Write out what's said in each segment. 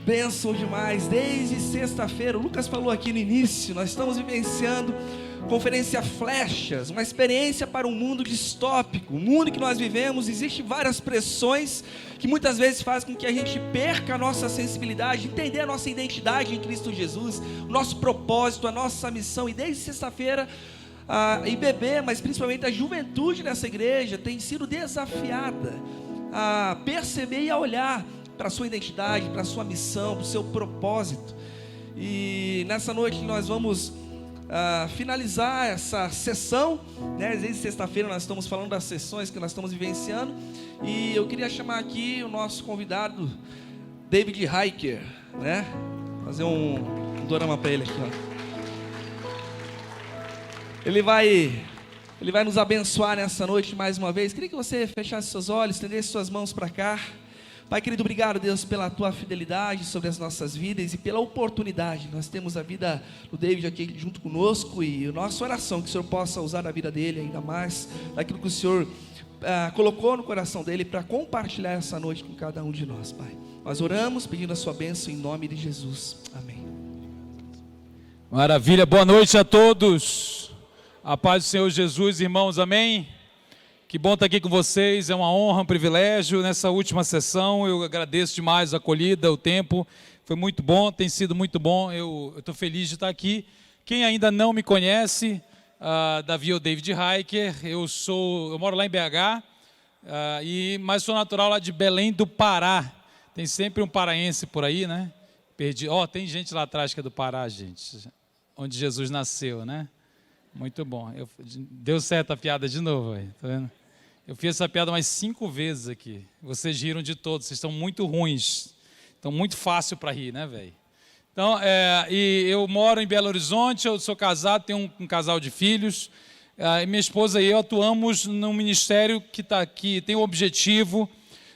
Bênção demais, desde sexta-feira, o Lucas falou aqui no início, nós estamos vivenciando Conferência Flechas, uma experiência para um mundo distópico. O mundo que nós vivemos, existem várias pressões que muitas vezes fazem com que a gente perca a nossa sensibilidade, entender a nossa identidade em Cristo Jesus, o nosso propósito, a nossa missão. E desde sexta-feira, a IBB, mas principalmente a juventude nessa igreja, tem sido desafiada a perceber e a olhar para a sua identidade, para a sua missão, para o seu propósito. E nessa noite nós vamos finalizar essa sessão, né? Desde sexta-feira nós estamos falando das sessões que nós estamos vivenciando. E eu queria chamar aqui o nosso convidado, David Hiker, né? Fazer um dorama para ele aqui, ó. Ele vai nos abençoar nessa noite mais uma vez. Queria que você fechasse seus olhos, estendesse suas mãos para cá. Pai querido, obrigado, Deus, pela tua fidelidade sobre as nossas vidas e pela oportunidade. Nós temos a vida do David aqui junto conosco e a nossa oração que o Senhor possa usar a vida dele ainda mais, daquilo que o Senhor colocou no coração dele para compartilhar essa noite com cada um de nós, Pai. Nós oramos pedindo a sua bênção em nome de Jesus. Amém. Maravilha, boa noite a todos. A paz do Senhor Jesus, irmãos, amém? Que bom estar aqui com vocês, é uma honra, um privilégio nessa última sessão. Eu agradeço demais a acolhida, o tempo, foi muito bom, tem sido muito bom, eu estou feliz de estar aqui. Quem ainda não me conhece, Davi ou David Hiker, eu moro lá em BH, mas sou natural lá de Belém do Pará. Tem sempre um paraense por aí, né? Tem gente lá atrás que é do Pará, gente, onde Jesus nasceu, né? Muito bom, deu certo a piada de novo, tá vendo? Eu fiz essa piada mais 5 vezes aqui. Vocês riram de todos, vocês estão muito ruins. Estão muito fácil para rir, né, velho? Então, e eu moro em Belo Horizonte, eu sou casado, tenho um casal de filhos. E minha esposa e eu atuamos num ministério que tem o objetivo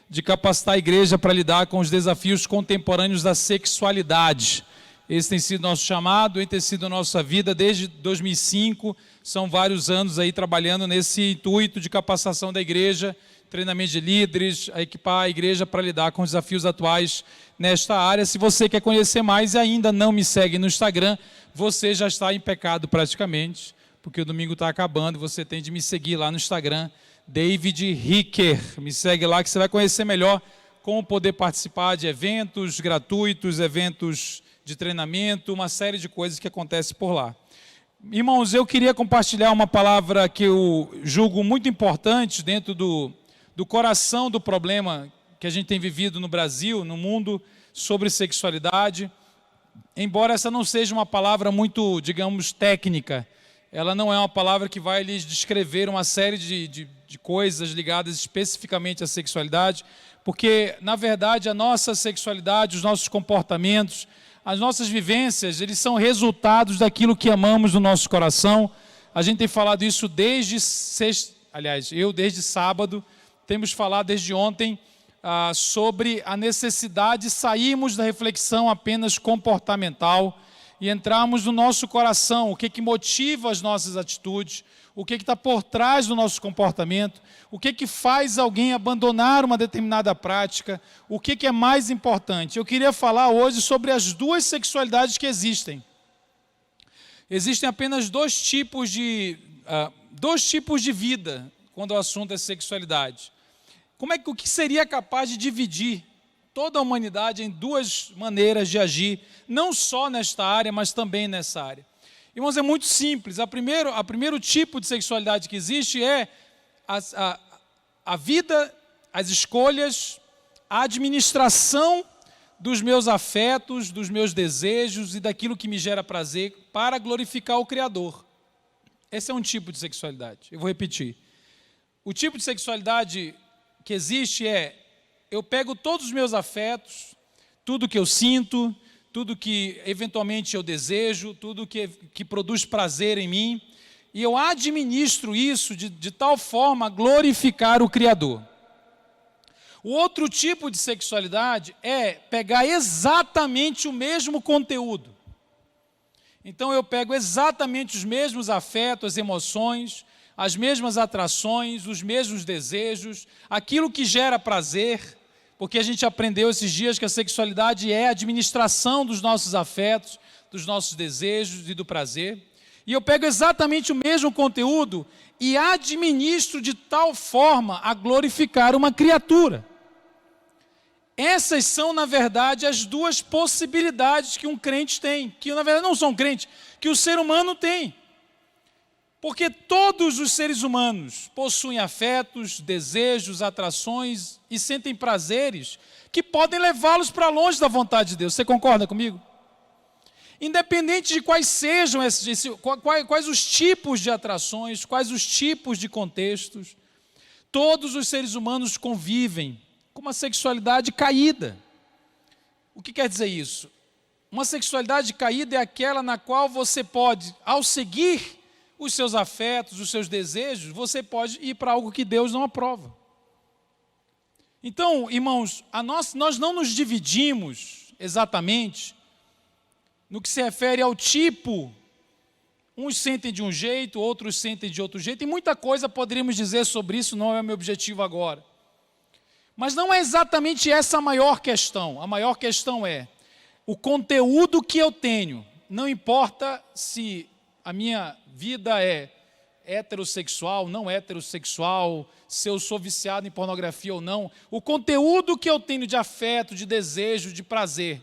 de capacitar a igreja para lidar com os desafios contemporâneos da sexualidade. Esse tem sido nosso chamado, tem sido a nossa vida desde 2005, são vários anos aí trabalhando nesse intuito de capacitação da igreja, treinamento de líderes, a equipar a igreja para lidar com os desafios atuais nesta área. Se você quer conhecer mais e ainda não me segue no Instagram, você já está em pecado praticamente, porque o domingo está acabando, você tem de me seguir lá no Instagram, David Hiker, me segue lá que você vai conhecer melhor como poder participar de eventos gratuitos, eventos de treinamento, uma série de coisas que acontecem por lá. Irmãos, eu queria compartilhar uma palavra que eu julgo muito importante dentro do coração do problema que a gente tem vivido no Brasil, no mundo, sobre sexualidade. Embora essa não seja uma palavra muito, digamos, técnica, ela não é uma palavra que vai lhes descrever uma série de coisas ligadas especificamente à sexualidade, porque, na verdade, a nossa sexualidade, os nossos comportamentos, as nossas vivências, eles são resultados daquilo que amamos no nosso coração. A gente tem falado isso desde sábado, temos falado desde ontem sobre a necessidade de sairmos da reflexão apenas comportamental e entrarmos no nosso coração, o que motiva as nossas atitudes, o que está por trás do nosso comportamento, o que faz alguém abandonar uma determinada prática, o que é mais importante. Eu queria falar hoje sobre as duas sexualidades que existem. Existem apenas dois tipos de vida quando o assunto é sexualidade. O que seria capaz de dividir toda a humanidade em duas maneiras de agir, não só nesta área, mas também nessa área? Irmãos, é muito simples. O primeiro tipo de sexualidade que existe é a vida, as escolhas, a administração dos meus afetos, dos meus desejos e daquilo que me gera prazer para glorificar o Criador. Esse é um tipo de sexualidade. Eu vou repetir. O tipo de sexualidade que existe eu pego todos os meus afetos, tudo que eu sinto, tudo que eventualmente eu desejo, tudo que produz prazer em mim, e eu administro isso de tal forma a glorificar o Criador. O outro tipo de sexualidade é pegar exatamente o mesmo conteúdo. Então eu pego exatamente os mesmos afetos, as emoções, as mesmas atrações, os mesmos desejos, aquilo que gera prazer, porque a gente aprendeu esses dias que a sexualidade é a administração dos nossos afetos, dos nossos desejos e do prazer. E eu pego exatamente o mesmo conteúdo e administro de tal forma a glorificar uma criatura. Essas são, na verdade, as duas possibilidades que um crente tem, que na verdade não são crentes, que o ser humano tem. Porque todos os seres humanos possuem afetos, desejos, atrações e sentem prazeres que podem levá-los para longe da vontade de Deus. Você concorda comigo? Independente de quais sejam quais os tipos de atrações, quais os tipos de contextos, todos os seres humanos convivem com uma sexualidade caída. O que quer dizer isso? Uma sexualidade caída é aquela na qual você pode, ao seguir os seus afetos, os seus desejos, você pode ir para algo que Deus não aprova. Então, irmãos, nós não nos dividimos exatamente no que se refere ao tipo. Uns sentem de um jeito, outros sentem de outro jeito, e muita coisa poderíamos dizer sobre isso, não é o meu objetivo agora. Mas não é exatamente essa a maior questão. A maior questão é o conteúdo que eu tenho. Não importa se a minha vida é heterossexual, não heterossexual, se eu sou viciado em pornografia ou não. O conteúdo que eu tenho de afeto, de desejo, de prazer,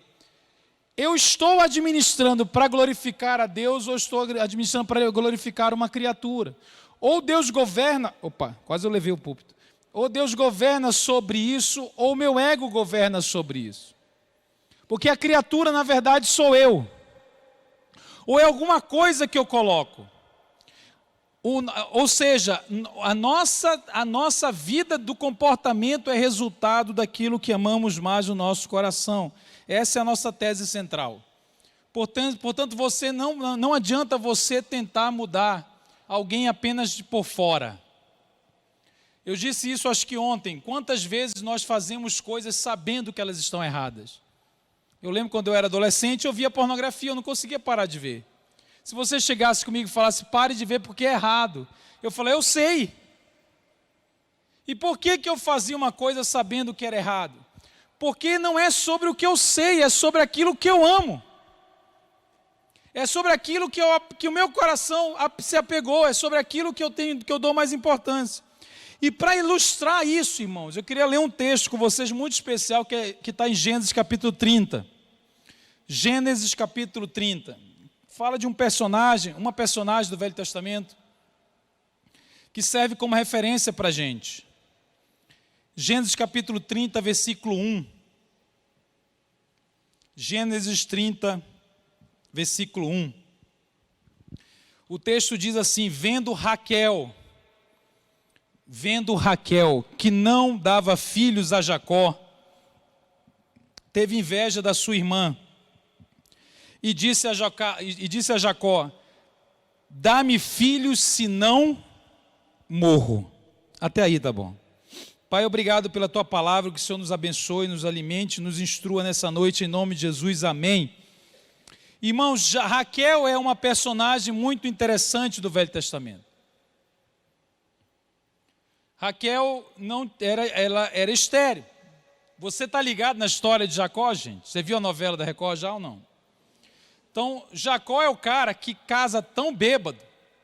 eu estou administrando para glorificar a Deus ou estou administrando para glorificar uma criatura? Ou Deus governa... Opa, quase eu levei o púlpito. Ou Deus governa sobre isso, ou meu ego governa sobre isso. Porque a criatura, na verdade, sou eu. Ou é alguma coisa que eu coloco. Ou seja, a nossa vida do comportamento é resultado daquilo que amamos mais no nosso coração. Essa é a nossa tese central. Portanto, você não adianta você tentar mudar alguém apenas por fora. Eu disse isso acho que ontem. Quantas vezes nós fazemos coisas sabendo que elas estão erradas? Eu lembro quando eu era adolescente, eu via pornografia, eu não conseguia parar de ver. Se você chegasse comigo e falasse, pare de ver porque é errado. Eu falei, eu sei. E por que eu fazia uma coisa sabendo que era errado? Porque não é sobre o que eu sei, é sobre aquilo que eu amo. É sobre aquilo que o meu coração se apegou, é sobre aquilo que eu dou mais importância. E para ilustrar isso, irmãos, eu queria ler um texto com vocês muito especial que está em Gênesis capítulo 30. Gênesis capítulo 30. Fala de uma personagem do Velho Testamento, que serve como referência para a gente. Gênesis capítulo 30, versículo 1. Gênesis 30, versículo 1. O texto diz assim, vendo Raquel, que não dava filhos a Jacó, teve inveja da sua irmã, e disse a Jacó, dá-me filhos, senão morro. Até aí tá bom. Pai, obrigado pela tua palavra, que o Senhor nos abençoe, nos alimente, nos instrua nessa noite, em nome de Jesus, amém. Irmãos, Raquel é uma personagem muito interessante do Velho Testamento. Raquel ela era estéril. Você está ligado na história de Jacó, gente? Você viu a novela da Record já ou não? Então, Jacó é o cara que casa tão bêbado,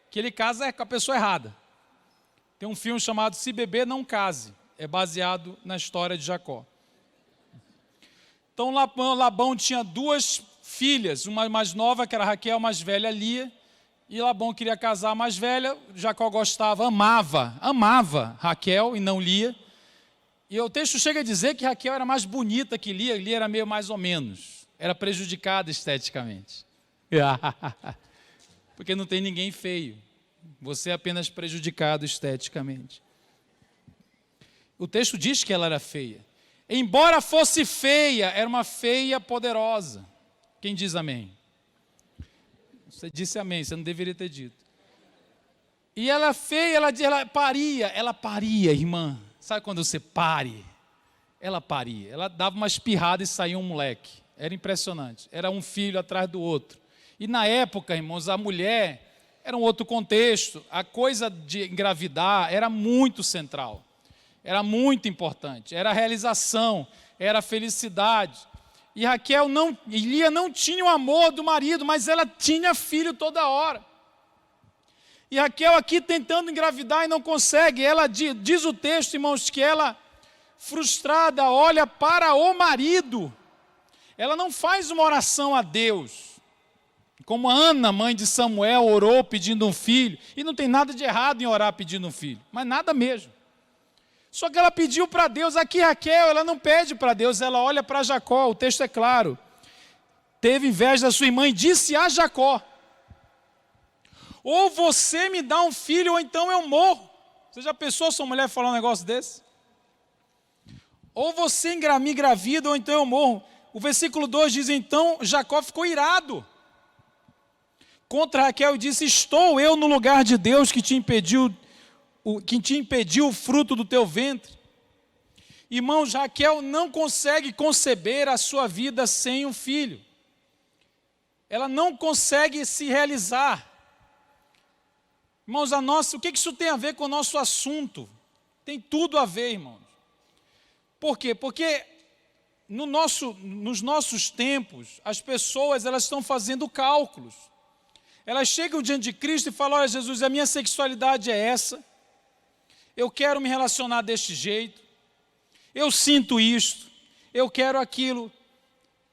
que ele casa com a pessoa errada. Tem um filme chamado Se Beber, Não Case. É baseado na história de Jacó. Então, Labão tinha duas filhas, uma mais nova, que era Raquel, mais velha, Lia. E Labão queria casar a mais velha, Jacó gostava, amava Raquel e não Lia. E o texto chega a dizer que Raquel era mais bonita que Lia, Lia era meio mais ou menos. Era prejudicada esteticamente. Porque não tem ninguém feio. Você é apenas prejudicado esteticamente. O texto diz que ela era feia. Embora fosse feia, era uma feia poderosa. Quem diz amém? Você disse amém, você não deveria ter dito. E ela feia, ela paria, irmã. Sabe quando você pare? Ela paria. Ela dava uma espirrada e saía um moleque. Era impressionante. Era um filho atrás do outro. E na época, irmãos, a mulher era um outro contexto. A coisa de engravidar era muito central. Era muito importante. Era a realização. era a felicidade. E Lia não tinha o amor do marido, mas ela tinha filho toda hora. E Raquel aqui tentando engravidar e não consegue. Ela diz o texto, irmãos, que ela, frustrada, olha para o marido. Ela não faz uma oração a Deus. Como a Ana, mãe de Samuel, orou pedindo um filho. E não tem nada de errado em orar pedindo um filho. Mas nada mesmo. Só que ela pediu para Deus. Aqui Raquel, ela não pede para Deus, ela olha para Jacó. O texto é claro. Teve inveja da sua irmã e disse a Jacó: ou você me dá um filho, ou então eu morro. Você já pensou sua mulher falar um negócio desse? Ou você me engravida, ou então eu morro. O versículo 2 diz, então Jacó ficou irado contra Raquel e disse: estou eu no lugar de Deus que te impediu o fruto do teu ventre? Irmãos, Raquel não consegue conceber a sua vida sem um filho. Ela não consegue se realizar. Irmãos, o que isso tem a ver com o nosso assunto? Tem tudo a ver, irmãos. Por quê? Porque nos nossos tempos, as pessoas elas estão fazendo cálculos. Elas chegam diante de Cristo e falam: olha, Jesus, a minha sexualidade é essa, eu quero me relacionar deste jeito, eu sinto isto, eu quero aquilo,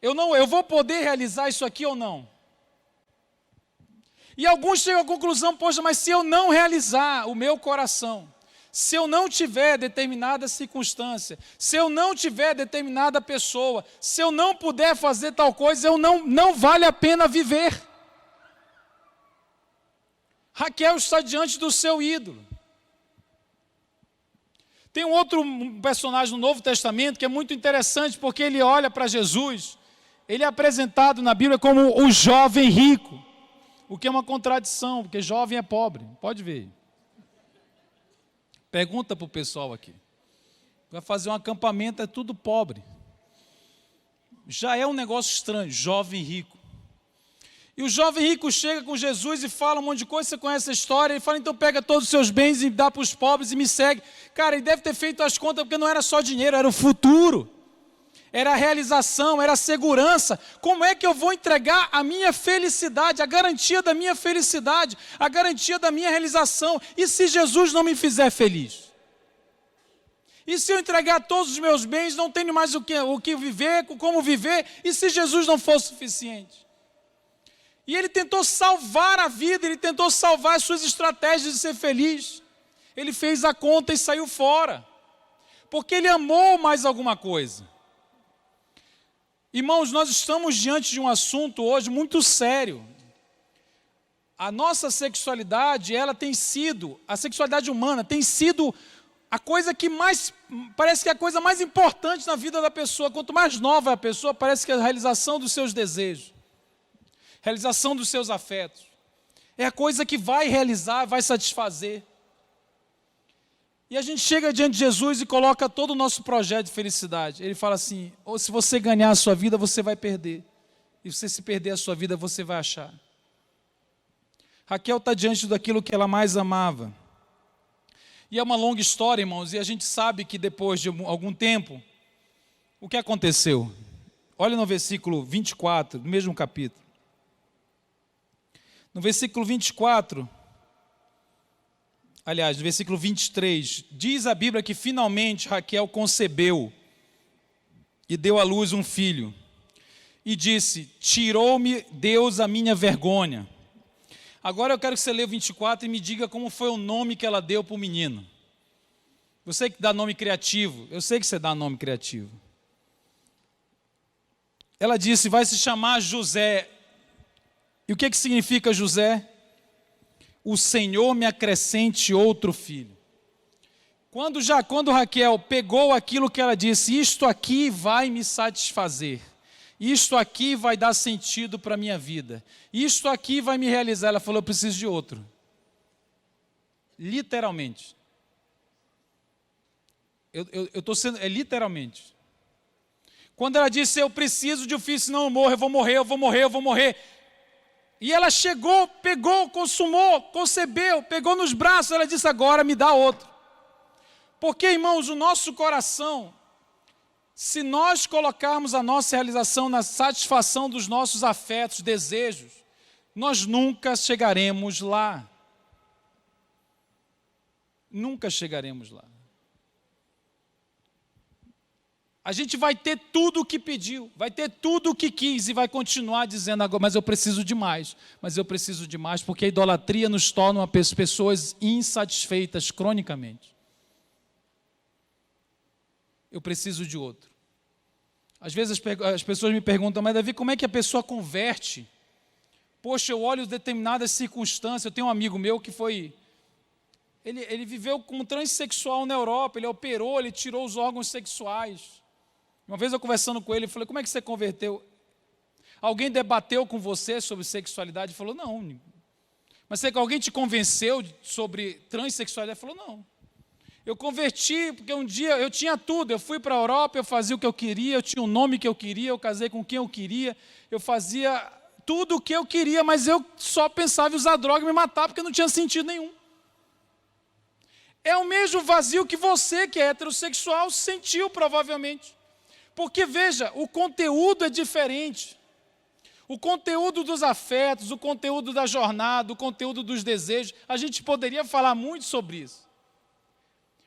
eu vou poder realizar isso aqui ou não? E alguns chegam à conclusão: poxa, mas se eu não realizar o meu coração, se eu não tiver determinada circunstância, se eu não tiver determinada pessoa, se eu não puder fazer tal coisa, não vale a pena viver. Raquel está diante do seu ídolo. Tem um outro personagem no Novo Testamento que é muito interessante, porque ele olha para Jesus, ele é apresentado na Bíblia como o jovem rico, o que é uma contradição, porque jovem é pobre, pode ver. Pergunta para o pessoal aqui. Vai fazer um acampamento, é tudo pobre. Já é um negócio estranho, jovem rico. E o jovem rico chega com Jesus e fala um monte de coisa, você conhece a história, ele fala: então pega todos os seus bens e dá para os pobres e me segue. Cara, ele deve ter feito as contas, porque não era só dinheiro, era o futuro. Era a realização, era a segurança. Como é que eu vou entregar a minha felicidade, a garantia da minha felicidade, a garantia da minha realização? E se Jesus não me fizer feliz? E se eu entregar todos os meus bens, não tenho mais o que viver, como viver? E se Jesus não for suficiente? E ele tentou salvar a vida, ele tentou salvar as suas estratégias de ser feliz. Ele fez a conta e saiu fora, porque ele amou mais alguma coisa. Irmãos, nós estamos diante de um assunto hoje muito sério. A nossa sexualidade, a sexualidade humana tem sido a coisa que mais, parece que é a coisa mais importante na vida da pessoa. Quanto mais nova é a pessoa, parece que é a realização dos seus desejos, realização dos seus afetos. É a coisa que vai realizar, vai satisfazer. E a gente chega diante de Jesus e coloca todo o nosso projeto de felicidade. Ele fala assim: ou se você ganhar a sua vida, você vai perder. E se perder a sua vida, você vai achar. Raquel está diante daquilo que ela mais amava. E é uma longa história, irmãos, e a gente sabe que depois de algum tempo, o que aconteceu? Olha no versículo 24, do mesmo capítulo. No versículo 24... Aliás, no versículo 23, diz a Bíblia que finalmente Raquel concebeu e deu à luz um filho. E disse: tirou-me Deus a minha vergonha. Agora eu quero que você leia o 24 e me diga como foi o nome que ela deu para o menino. Você que dá nome criativo, eu sei que você dá nome criativo. Ela disse: vai se chamar José. E o que significa José? O Senhor me acrescente outro filho. Quando Raquel pegou aquilo que ela disse: isto aqui vai me satisfazer, isto aqui vai dar sentido para a minha vida, isto aqui vai me realizar, ela falou: eu preciso de outro. Literalmente. Eu estou sendo, literalmente. Quando ela disse: eu preciso de um filho, senão eu morro, eu vou morrer. E ela chegou, pegou, consumou, concebeu, pegou nos braços, ela disse: agora me dá outro. Porque, irmãos, o nosso coração, Se nós colocarmos a nossa realização na satisfação dos nossos afetos, desejos, nós nunca chegaremos lá. Nunca chegaremos lá. A gente vai ter tudo o que pediu, vai ter tudo o que quis e vai continuar dizendo agora, mas eu preciso de mais, porque a idolatria nos torna pessoas insatisfeitas cronicamente. Eu preciso de outro. Às vezes as pessoas me perguntam, mas Davi, como é que a pessoa converte? Poxa, eu olho determinadas circunstâncias, eu tenho um amigo meu que foi... Ele viveu como transexual na Europa, ele operou, ele tirou os órgãos sexuais. Uma vez eu conversando com ele, eu falei, como é que você converteu? Alguém debateu com você sobre sexualidade? Ele falou, não. Mas será que alguém te convenceu sobre transexualidade? Ele falou, não. Eu converti porque um dia eu tinha tudo, eu fui para a Europa, eu fazia o que eu queria, eu tinha o nome que eu queria, eu casei com quem eu queria, eu fazia tudo o que eu queria, mas eu só pensava em usar droga e me matar porque não tinha sentido nenhum. É o mesmo vazio que você, que é heterossexual, sentiu provavelmente. Porque, veja, o conteúdo é diferente. O conteúdo dos afetos, o conteúdo da jornada, o conteúdo dos desejos, a gente poderia falar muito sobre isso.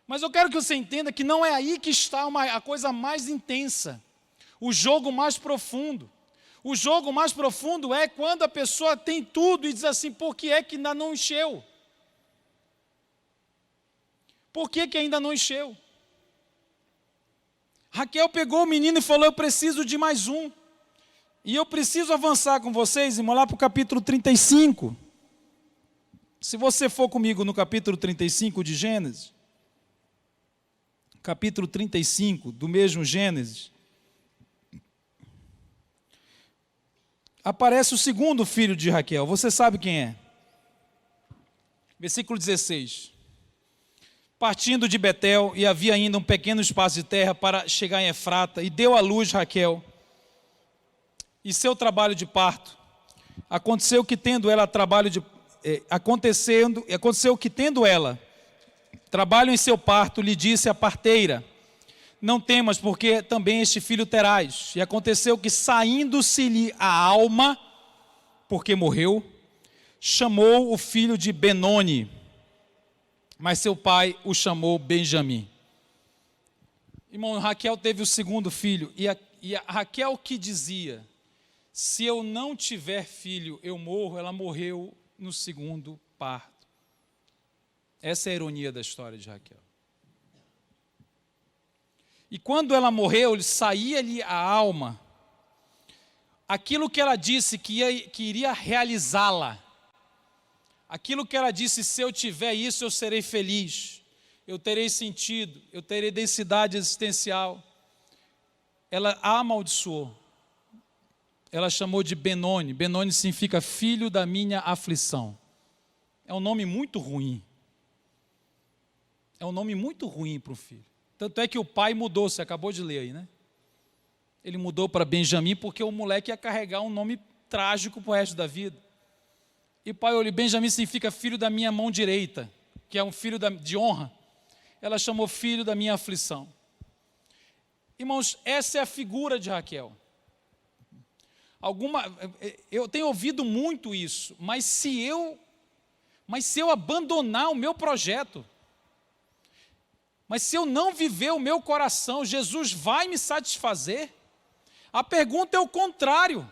Mas eu quero que você entenda que não é aí que está a coisa mais intensa, o jogo mais profundo. O jogo mais profundo é quando a pessoa tem tudo e diz assim, por que é que ainda não encheu? Por que que ainda não encheu? Raquel pegou o menino e falou, eu preciso de mais um. E eu preciso avançar com vocês, irmão, lá para o capítulo 35. Se você for comigo no capítulo 35 de Gênesis, capítulo 35 do mesmo Gênesis, aparece o segundo filho de Raquel, você sabe quem é? Versículo 16. Partindo de Betel, e havia ainda um pequeno espaço de terra para chegar em Efrata, e deu à luz Raquel, e seu trabalho de parto. Aconteceu que tendo ela trabalho em seu parto, lhe disse a parteira, não temas, porque também este filho terás. E aconteceu que, saindo-se-lhe a alma, porque morreu, chamou o filho de Benoni, mas seu pai o chamou Benjamim. Irmão, Raquel teve o segundo filho, e a Raquel que dizia, se eu não tiver filho, eu morro, ela morreu no segundo parto. Essa é a ironia da história de Raquel. E quando ela morreu, saía-lhe a alma, aquilo que ela disse que iria realizá-la, aquilo que ela disse, se eu tiver isso, eu serei feliz, eu terei sentido, eu terei densidade existencial. Ela a amaldiçoou. Ela chamou de Benoni. Benoni significa filho da minha aflição. É um nome muito ruim. É um nome muito ruim para o filho. Tanto é que o pai mudou, você acabou de ler aí, né? Ele mudou para Benjamim porque o moleque ia carregar um nome trágico para o resto da vida. E pai olhou, Benjamim significa filho da minha mão direita, que é um filho de honra. Ela chamou filho da minha aflição. Irmãos, essa é a figura de Raquel. Eu tenho ouvido muito isso, mas se eu abandonar o meu projeto, mas se eu não viver o meu coração, Jesus vai me satisfazer? A pergunta é o contrário.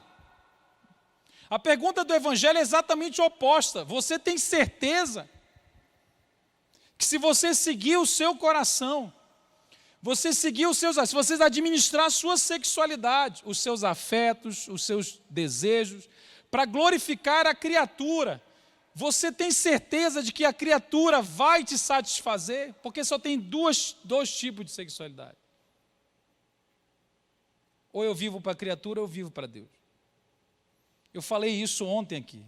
A pergunta do Evangelho é exatamente oposta. Você tem certeza que se você seguir o seu coração, se você administrar a sua sexualidade, os seus afetos, os seus desejos, para glorificar a criatura, você tem certeza de que a criatura vai te satisfazer? Porque só tem dois tipos de sexualidade. Ou eu vivo para a criatura ou eu vivo para Deus. Eu falei isso ontem aqui.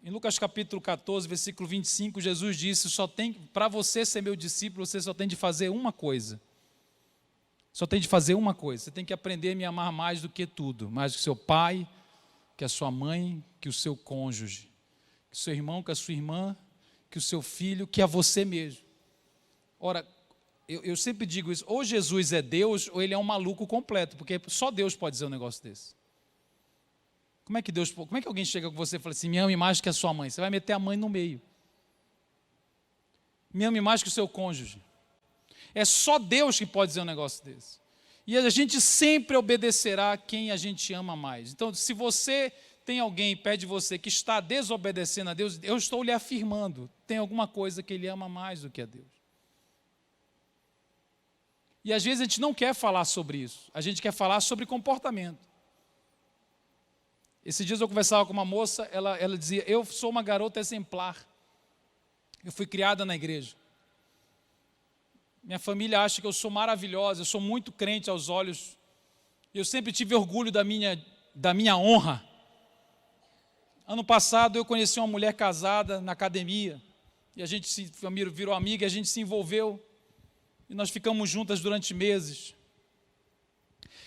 Em Lucas capítulo 14, versículo 25, Jesus disse, para você ser meu discípulo, você só tem de fazer uma coisa. Só tem de fazer uma coisa. Você tem que aprender a me amar mais do que tudo. Mais do que seu pai, que a sua mãe, que o seu cônjuge. Que o seu irmão, que a sua irmã, que o seu filho, que a você mesmo. Ora, eu sempre digo isso, ou Jesus é Deus, ou ele é um maluco completo, porque só Deus pode dizer um negócio desse. Como é que alguém chega com você e fala assim, me ame mais que a sua mãe? Você vai meter a mãe no meio. Me ame mais que o seu cônjuge. É só Deus que pode dizer um negócio desse. E a gente sempre obedecerá quem a gente ama mais. Então, se você tem alguém perto de você que está desobedecendo a Deus, eu estou lhe afirmando, tem alguma coisa que ele ama mais do que a Deus. E às vezes a gente não quer falar sobre isso, a gente quer falar sobre comportamento. Esses dias eu conversava com uma moça, ela dizia, eu sou uma garota exemplar, eu fui criada na igreja. Minha família acha que eu sou maravilhosa, eu sou muito crente aos olhos, eu sempre tive orgulho da minha honra. Ano passado eu conheci uma mulher casada na academia, e a gente virou amiga, e a gente se envolveu, e nós ficamos juntas durante meses.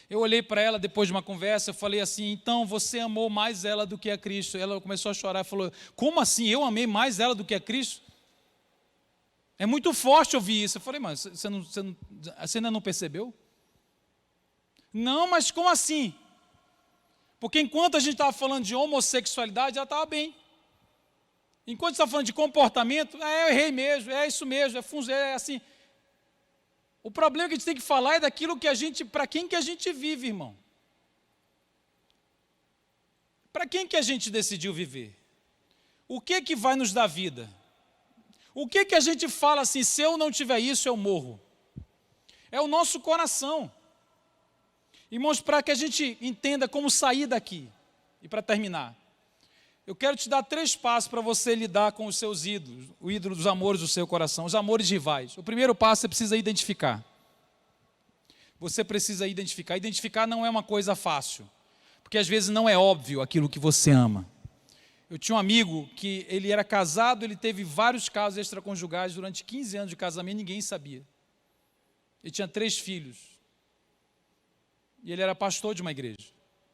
Eu olhei para ela depois de uma conversa, eu falei assim, então você amou mais ela do que a Cristo. Ela começou a chorar e falou, como assim eu amei mais ela do que a Cristo? É muito forte ouvir isso. Eu falei, mas você ainda não percebeu? Não, mas como assim? Porque enquanto a gente estava falando de homossexualidade, ela estava bem. Enquanto estava falando de comportamento, eu errei mesmo, é isso mesmo, é assim. O problema que a gente tem que falar é daquilo que para quem que a gente vive, irmão. Para quem que a gente decidiu viver? O que vai nos dar vida? O que a gente fala assim, se eu não tiver isso, eu morro? É o nosso coração. Irmãos, para que a gente entenda como sair daqui, e para terminar, eu quero te dar 3 passos para você lidar com os seus ídolos, o ídolo dos amores do seu coração, os amores rivais. O primeiro passo, você precisa identificar. Você precisa identificar. Identificar não é uma coisa fácil, porque às vezes não é óbvio aquilo que você ama. Eu tinha um amigo que ele era casado, ele teve vários casos extraconjugais durante 15 anos de casamento, ninguém sabia. Ele tinha 3 filhos. E ele era pastor de uma igreja.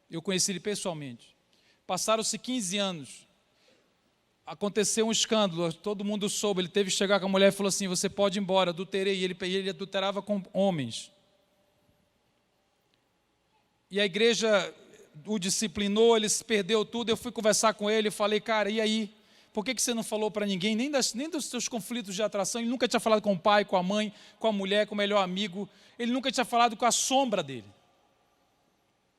Eu conheci ele pessoalmente. Passaram-se 15 anos. Aconteceu um escândalo, todo mundo soube. Ele teve que chegar com a mulher e falou assim, você pode ir embora, adulterei. E ele adulterava com homens. E a igreja o disciplinou, ele perdeu tudo. Eu fui conversar com ele e falei, cara, e aí? Por que você não falou para ninguém, nem dos seus conflitos de atração? Ele nunca tinha falado com o pai, com a mãe, com a mulher, com o melhor amigo. Ele nunca tinha falado com a sombra dele.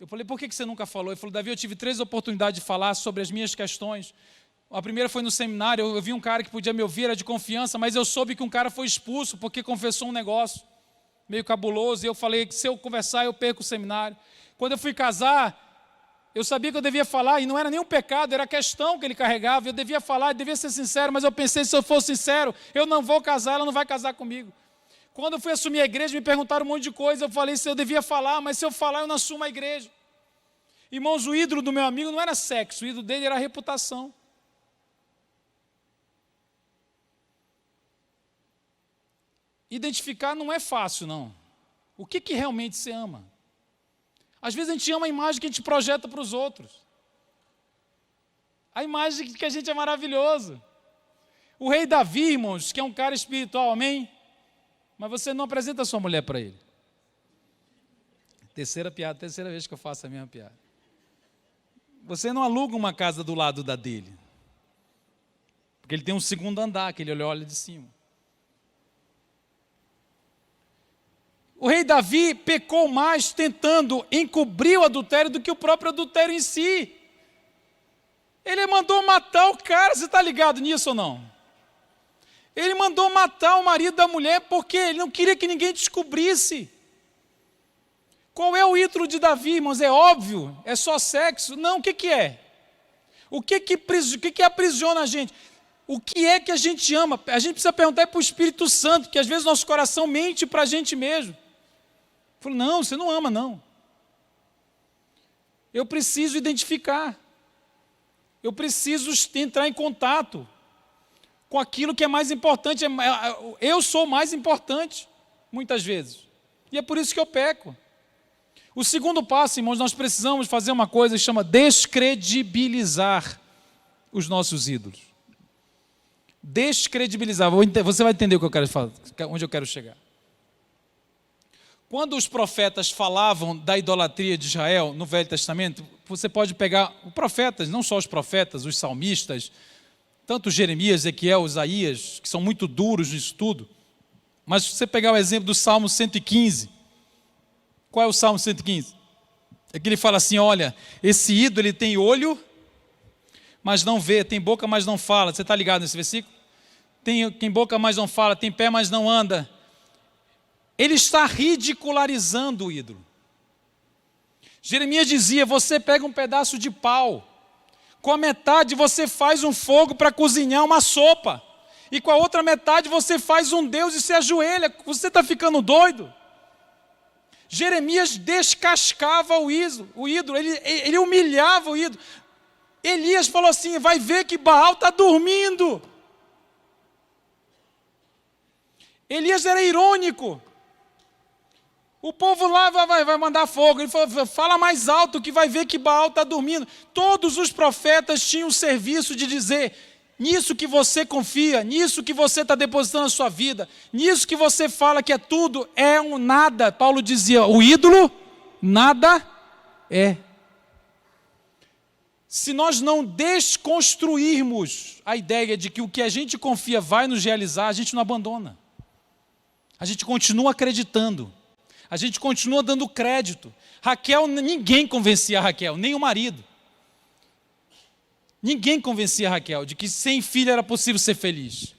Eu falei, por que você nunca falou? Ele falou, Davi, eu tive 3 oportunidades de falar sobre as minhas questões. A primeira foi no seminário, eu vi um cara que podia me ouvir, era de confiança, mas eu soube que um cara foi expulso porque confessou um negócio meio cabuloso, e eu falei que se eu conversar, eu perco o seminário. Quando eu fui casar, eu sabia que eu devia falar, e não era nenhum pecado, era a questão que ele carregava, eu devia falar, eu devia ser sincero, mas eu pensei, se eu for sincero, eu não vou casar, ela não vai casar comigo. Quando eu fui assumir a igreja, me perguntaram um monte de coisa, eu falei se eu devia falar, mas se eu falar, eu não assumo a igreja. Irmãos, o ídolo do meu amigo não era sexo, o ídolo dele era a reputação. Identificar não é fácil, não. O que realmente você ama? Às vezes a gente ama a imagem que a gente projeta para os outros. A imagem que a gente é maravilhoso. O rei Davi, irmãos, que é um cara espiritual, amém? Mas você não apresenta a sua mulher para ele. Terceira vez que eu faço a mesma piada. Você não aluga uma casa do lado da dele. Porque ele tem um segundo andar, que ele olha de cima. O rei Davi pecou mais tentando encobrir o adultério do que o próprio adultério em si. Ele mandou matar o cara, você está ligado nisso ou não? Ele mandou matar o marido da mulher porque ele não queria que ninguém descobrisse. Qual é o ídolo de Davi, irmãos? É óbvio, é só sexo? Não, o que é? O que aprisiona a gente? O que é que a gente ama? A gente precisa perguntar para o Espírito Santo, que às vezes nosso coração mente para a gente mesmo. Falou, não, você não ama, não. Eu preciso identificar. Eu preciso entrar em contato com aquilo que é mais importante. Eu sou mais importante, muitas vezes. E é por isso que eu peco. O segundo passo, irmãos, nós precisamos fazer uma coisa que chama descredibilizar os nossos ídolos. Descredibilizar. Você vai entender o que eu quero falar, onde eu quero chegar. Quando os profetas falavam da idolatria de Israel no Velho Testamento, você pode pegar os profetas, não só os profetas, os salmistas, tanto Jeremias, Ezequiel, Isaías, que são muito duros nisso tudo, mas se você pegar o exemplo do Salmo 115, qual é o Salmo 115? É que ele fala assim, olha, esse ídolo ele tem olho, mas não vê, tem boca, mas não fala. Você está ligado nesse versículo? Tem boca, mas não fala, tem pé, mas não anda. Ele está ridicularizando o ídolo. Jeremias dizia, você pega um pedaço de pau, com a metade você faz um fogo para cozinhar uma sopa, e com a outra metade você faz um Deus e se ajoelha. Você está ficando doido? Jeremias descascava o ídolo, ele humilhava o ídolo. Elias falou assim, vai ver que Baal está dormindo. Elias era irônico. O povo lá vai mandar fogo. Ele falou, fala mais alto que vai ver que Baal está dormindo. Todos os profetas tinham o serviço de dizer, nisso que você confia, nisso que você está depositando a sua vida, nisso que você fala que é tudo, é um nada. Paulo dizia, o ídolo, nada é. Se nós não desconstruirmos a ideia de que o que a gente confia vai nos realizar, a gente não abandona. A gente continua acreditando. A gente continua dando crédito. Raquel, ninguém convencia a Raquel, nem o marido. Ninguém convencia a Raquel de que sem filho era possível ser feliz.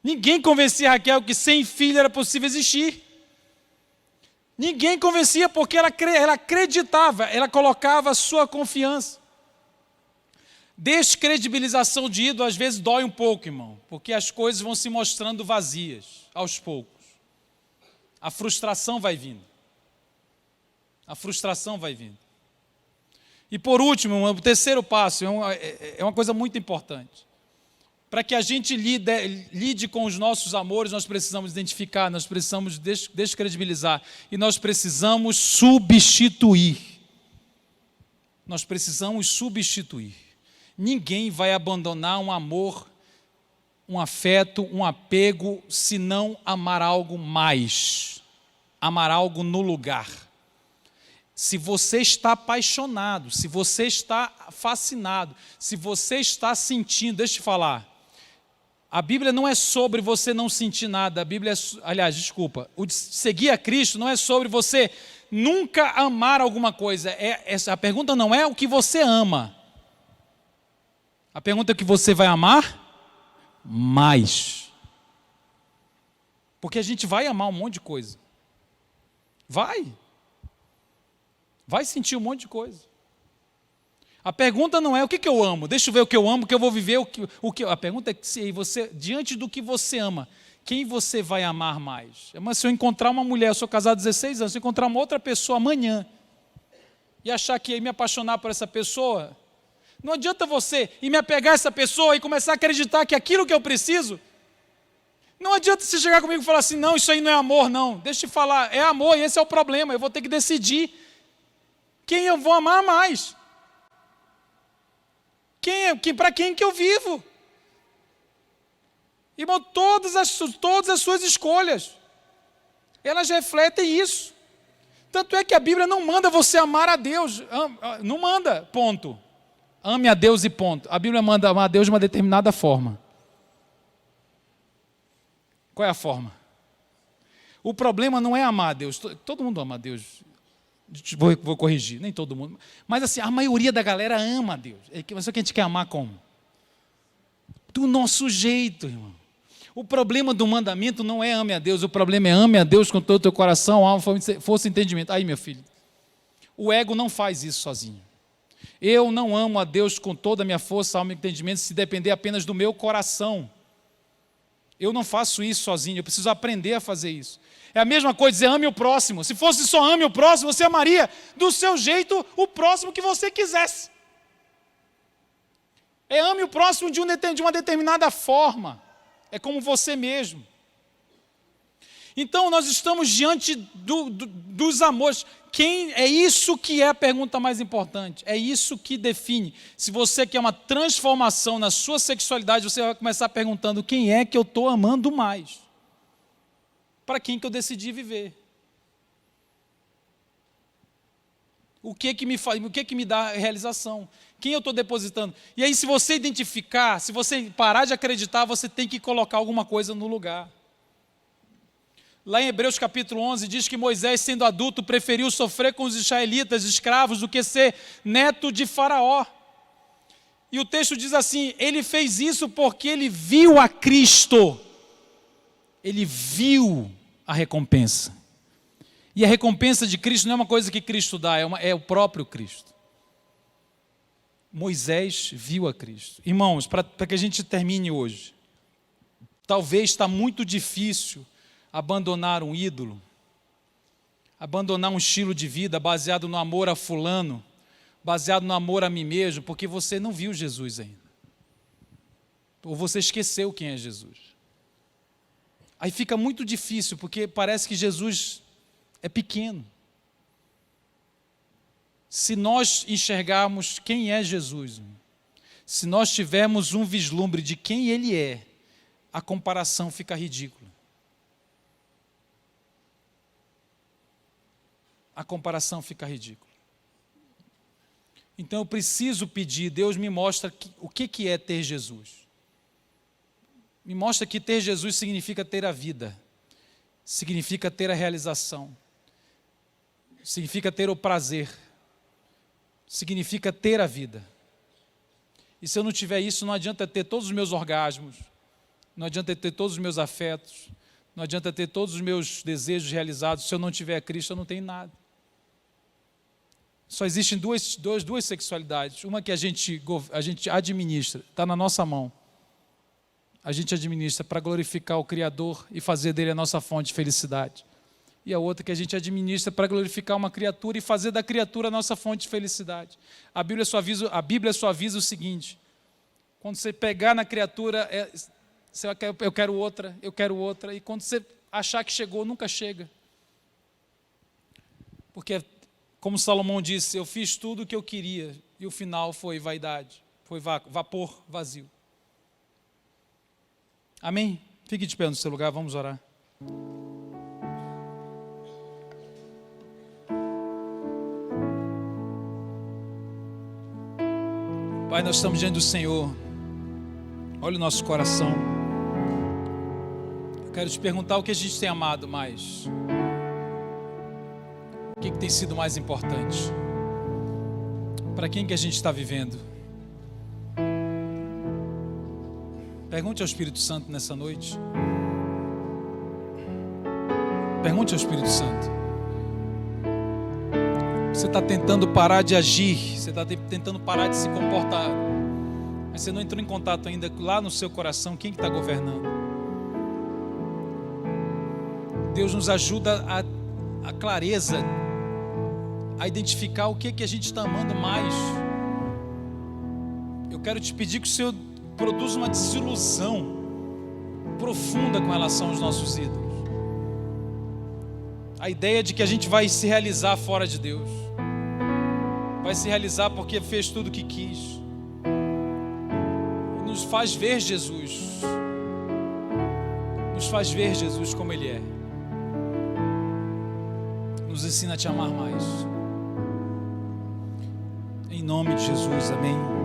Ninguém convencia a Raquel que sem filho era possível existir. Ninguém convencia porque ela acreditava, ela colocava a sua confiança. Descredibilização de ídolo às vezes dói um pouco, irmão, porque as coisas vão se mostrando vazias aos poucos. A frustração vai vindo. A frustração vai vindo. E por último, o terceiro passo é uma coisa muito importante. Para que a gente lide com os nossos amores, nós precisamos identificar, nós precisamos descredibilizar e nós precisamos substituir. Nós precisamos substituir. Ninguém vai abandonar um amor, um afeto, um apego, se não amar algo mais, amar algo no lugar. Se você está apaixonado, se você está fascinado, se você está sentindo, deixa eu te falar, a Bíblia não é sobre você não sentir nada, a Bíblia o seguir a Cristo não é sobre você nunca amar alguma coisa, a pergunta não é o que você ama, a pergunta é o que você vai amar mais, porque a gente vai amar um monte de coisa, vai sentir um monte de coisa. A pergunta não é o que eu amo, deixa eu ver o que eu amo, que eu vou viver a pergunta é se você, diante do que você ama, quem você vai amar mais? Mas se eu encontrar uma mulher, eu sou casado há 16 anos, se eu encontrar uma outra pessoa amanhã e achar que ia me apaixonar por essa pessoa, não adianta você ir me apegar a essa pessoa e começar a acreditar que aquilo que eu preciso, não adianta você chegar comigo e falar assim, não, isso aí não é amor, não. Deixa eu te falar, é amor e esse é o problema, eu vou ter que decidir quem eu vou amar mais. Para quem que eu vivo? Irmão, todas as suas escolhas, elas refletem isso. Tanto é que a Bíblia não manda você amar a Deus, não manda, ponto. Ame a Deus e ponto. A Bíblia manda amar a Deus de uma determinada forma. Qual é a forma? O problema não é amar a Deus. Todo mundo ama a Deus. Vou corrigir, nem todo mundo. Mas assim, a maioria da galera ama a Deus. Só que a gente quer amar como? Do nosso jeito, irmão. O problema do mandamento não é ame a Deus. O problema é ame a Deus com todo o teu coração, alma, força e entendimento. Aí, meu filho, o ego não faz isso sozinho. Eu não amo a Deus com toda a minha força, alma e entendimento se depender apenas do meu coração. Eu não faço isso sozinho, eu preciso aprender a fazer isso. É a mesma coisa dizer ame o próximo. Se fosse só ame o próximo, você amaria do seu jeito o próximo que você quisesse. É ame o próximo de uma determinada forma. É como você mesmo. Então nós estamos diante dos amores. É isso que é a pergunta mais importante. É isso que define. Se você quer uma transformação na sua sexualidade, você vai começar perguntando quem é que eu estou amando mais. Para quem que eu decidi viver. o que que me dá realização, quem eu estou depositando. E aí, se você identificar, se você parar de acreditar, você tem que colocar alguma coisa no lugar. Lá em Hebreus capítulo 11 diz que Moisés, sendo adulto, preferiu sofrer com os israelitas escravos do que ser neto de Faraó. E o texto diz assim, ele fez isso porque ele viu a Cristo. Ele viu a recompensa. E a recompensa de Cristo não é uma coisa que Cristo dá, é o próprio Cristo. Moisés viu a Cristo. Irmãos, para que a gente termine hoje, talvez está muito difícil abandonar um ídolo, abandonar um estilo de vida baseado no amor a fulano, baseado no amor a mim mesmo, porque você não viu Jesus ainda. Ou você esqueceu quem é Jesus. Aí fica muito difícil, porque parece que Jesus é pequeno. Se nós enxergarmos quem é Jesus, se nós tivermos um vislumbre de quem Ele é, a comparação fica ridícula. A comparação fica ridícula. Então eu preciso pedir, Deus me mostra o que é ter Jesus. Me mostra que ter Jesus significa ter a vida, significa ter a realização, significa ter o prazer, significa ter a vida. E se eu não tiver isso, não adianta ter todos os meus orgasmos, não adianta ter todos os meus afetos, não adianta ter todos os meus desejos realizados. Se eu não tiver Cristo, eu não tenho nada. Só existem duas sexualidades. Uma que a gente administra, está na nossa mão. A gente administra para glorificar o Criador e fazer dele a nossa fonte de felicidade. E a outra que a gente administra para glorificar uma criatura e fazer da criatura a nossa fonte de felicidade. A Bíblia só avisa o seguinte: quando você pegar na criatura, eu quero outra, e quando você achar que chegou, nunca chega. Porque, como Salomão disse, eu fiz tudo o que eu queria, e o final foi vaidade, foi vapor vazio. Amém? Fique de pé no seu lugar, vamos orar. Pai, nós estamos diante do Senhor. Olha o nosso coração. Eu quero te perguntar o que a gente tem amado mais. O que tem sido mais importante? Para quem que a gente está vivendo? Pergunte ao Espírito Santo nessa noite. Pergunte ao Espírito Santo. Você está tentando parar de agir, você está tentando parar de se comportar, mas você não entrou em contato ainda lá no seu coração, quem que está governando? Deus nos ajuda a clareza, a identificar o que a gente está amando mais. Eu quero te pedir que o Senhor produza uma desilusão profunda com relação aos nossos ídolos. A ideia de que a gente vai se realizar fora de Deus, vai se realizar porque fez tudo o que quis, e nos faz ver Jesus, como Ele é. Nos ensina a te amar mais. Em nome de Jesus, amém.